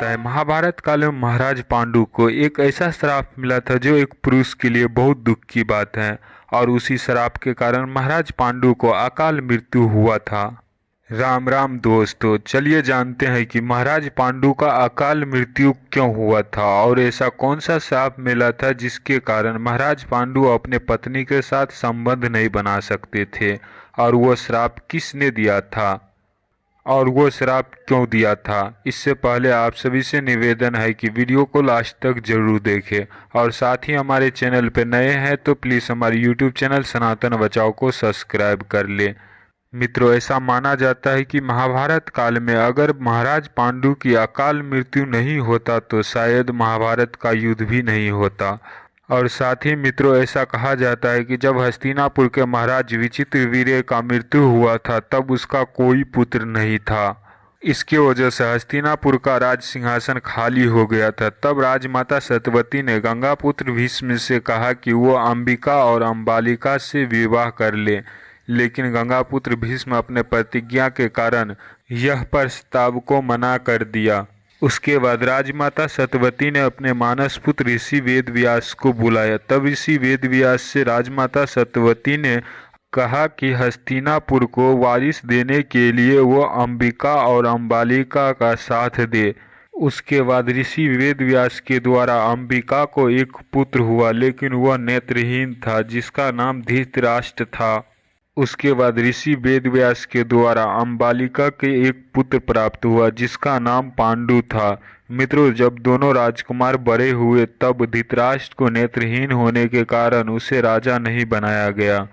है महाभारत काल में महाराज पांडु को एक ऐसा श्राप मिला था जो एक पुरुष के लिए बहुत दुख की बात है। और उसी श्राप के कारण महाराज पांडु को अकाल मृत्यु हुआ था। राम राम दोस्तों, चलिए जानते हैं कि महाराज पांडु का अकाल मृत्यु क्यों हुआ था और ऐसा कौन सा श्राप मिला था जिसके कारण महाराज पांडु अपने पत्नी के साथ संबंध नहीं बना सकते थे, और वो श्राप किसने दिया था और वो श्राप क्यों दिया था। इससे पहले आप सभी से निवेदन है कि वीडियो को लास्ट तक जरूर देखें, और साथ ही हमारे चैनल पर नए हैं तो प्लीज़ हमारे यूट्यूब चैनल सनातन बचाओ को सब्सक्राइब कर लें। मित्रों, ऐसा माना जाता है कि महाभारत काल में अगर महाराज पांडु की अकाल मृत्यु नहीं होता तो शायद महाभारत का युद्ध भी नहीं होता। और साथ ही मित्रों, ऐसा कहा जाता है कि जब हस्तिनापुर के महाराज विचित्रवीर्य का मृत्यु हुआ था तब उसका कोई पुत्र नहीं था। इसके वजह से हस्तिनापुर का राज सिंहासन खाली हो गया था। तब राजमाता सत्यवती ने गंगापुत्र भीष्म से कहा कि वो अंबिका और अंबालिका से विवाह कर ले, लेकिन गंगापुत्र भीष्म अपने प्रतिज्ञा के कारण यह प्रस्ताव को मना कर दिया। उसके बाद राजमाता सत्यवती ने अपने मानस पुत्र ऋषि वेदव्यास को बुलाया। तब ऋषि वेदव्यास से राजमाता सत्यवती ने कहा कि हस्तिनापुर को वारिस देने के लिए वो अंबिका और अंबालिका का साथ दे। उसके बाद ऋषि वेदव्यास के द्वारा अंबिका को एक पुत्र हुआ, लेकिन वह नेत्रहीन था जिसका नाम धृतराष्ट्र था। उसके बाद ऋषि वेदव्यास के द्वारा अंबालिका के एक पुत्र प्राप्त हुआ जिसका नाम पांडु था। मित्रों, जब दोनों राजकुमार बड़े हुए तब धृतराष्ट्र को नेत्रहीन होने के कारण उसे राजा नहीं बनाया गया।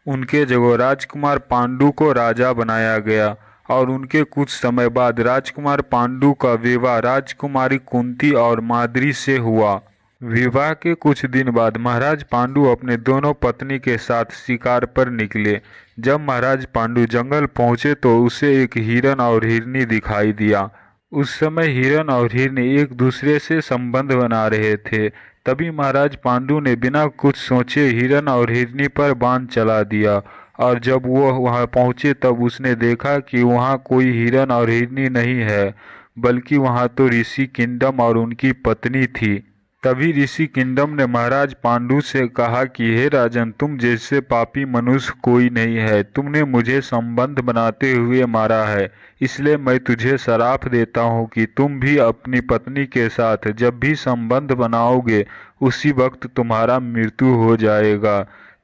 उनके जगह राजकुमार पांडु को राजा बनाया गया, और उनके कुछ समय बाद राजकुमार पांडु का विवाह राजकुमारी कुंती और माद्री से हुआ। विवाह के कुछ दिन बाद महाराज पांडु अपने दोनों पत्नी के साथ शिकार पर निकले। जब महाराज पांडु जंगल पहुंचे तो उसे एक हिरन और हिरनी दिखाई दिया। उस समय हिरन और हिरनी एक दूसरे से संबंध बना रहे थे। तभी महाराज पांडु ने बिना कुछ सोचे हिरन और हिरनी पर बाण चला दिया, और जब वो वहां पहुंचे तब उसने देखा कि वहां कोई हिरन और हिरनी नहीं है, बल्कि वहां तो ऋषि किंडम और उनकी पत्नी थी। तभी ऋषि किंडम ने महाराज पांडु से कहा कि हे राजन, तुम जैसे पापी मनुष्य कोई नहीं है। तुमने मुझे संबंध बनाते हुए मारा है, इसलिए मैं तुझे श्राप देता हूँ कि तुम भी अपनी पत्नी के साथ जब भी संबंध बनाओगे उसी वक्त तुम्हारा मृत्यु हो जाएगा।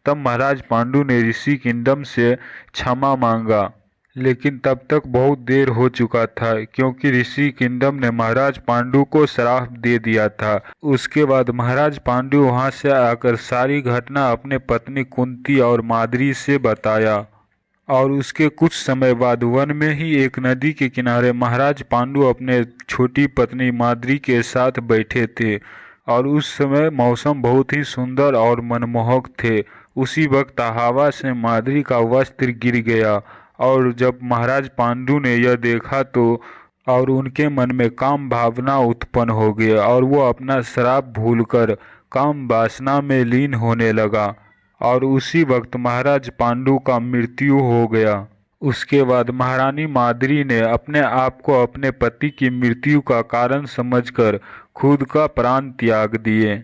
तब महाराज पांडु ने ऋषि किंडम से क्षमा मांगा, लेकिन तब तक बहुत देर हो चुका था, क्योंकि ऋषि किंडम ने महाराज पांडु को श्राप दे दिया था। उसके बाद महाराज पांडु वहां से आकर सारी घटना अपने पत्नी कुंती और माद्री से बताया। और उसके कुछ समय बाद वन में ही एक नदी के किनारे महाराज पांडु अपने छोटी पत्नी माद्री के साथ बैठे थे, और उस समय मौसम बहुत ही सुंदर और मनमोहक थे। उसी वक्त हवा से माद्री का वस्त्र गिर गया, और जब महाराज पांडु ने यह देखा तो और उनके मन में काम भावना उत्पन्न हो गया, और वो अपना श्राप भूलकर काम वासना में लीन होने लगा, और उसी वक्त महाराज पांडु का मृत्यु हो गया। उसके बाद महारानी माद्री ने अपने आप को अपने पति की मृत्यु का कारण समझकर खुद का प्राण त्याग दिए।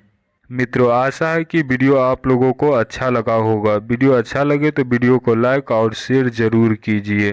मित्रों, आशा है कि वीडियो आप लोगों को अच्छा लगा होगा। वीडियो अच्छा लगे तो वीडियो को लाइक और शेयर जरूर कीजिए।